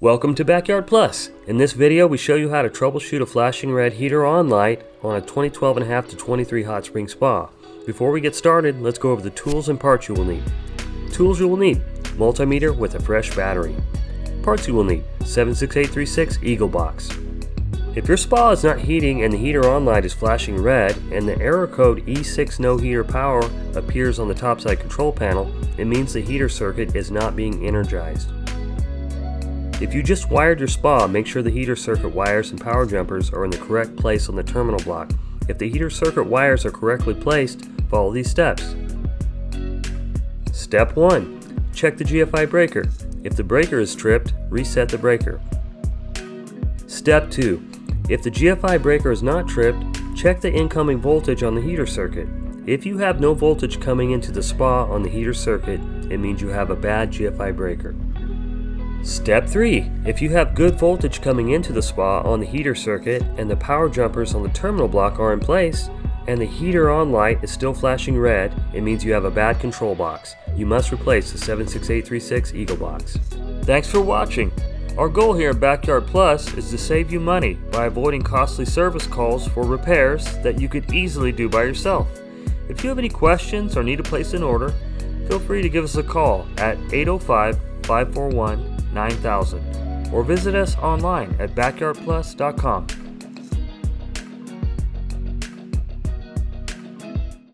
Welcome to Backyard Plus. In this video we show you how to troubleshoot a flashing red heater on light on a 2012.5 to 23 hot spring spa. Before we get started, let's go over the tools and parts you will need. Tools you will need: multimeter with a fresh battery. Parts you will need: 76836 Eagle box. If your spa is not heating and the heater on light is flashing red and the error code E6 no heater power appears on the topside control panel, it means the heater circuit is not being energized. If you just wired your spa, make sure the heater circuit wires and power jumpers are in the correct place on the terminal block. If the heater circuit wires are correctly placed, follow these steps. Step 1. Check the GFI breaker. If the breaker is tripped, reset the breaker. Step 2. If the GFI breaker is not tripped, check the incoming voltage on the heater circuit. If you have no voltage coming into the spa on the heater circuit, it means you have a bad GFI breaker. Step 3. If you have good voltage coming into the spa on the heater circuit and the power jumpers on the terminal block are in place, and the heater on light is still flashing red, it means you have a bad control box. You must replace the 76836 Eagle box. Thanks for watching. Our goal here at Backyard Plus is to save you money by avoiding costly service calls for repairs that you could easily do by yourself. If you have any questions or need to place an order, feel free to give us a call at 805-541-9000 or visit us online at backyardplus.com.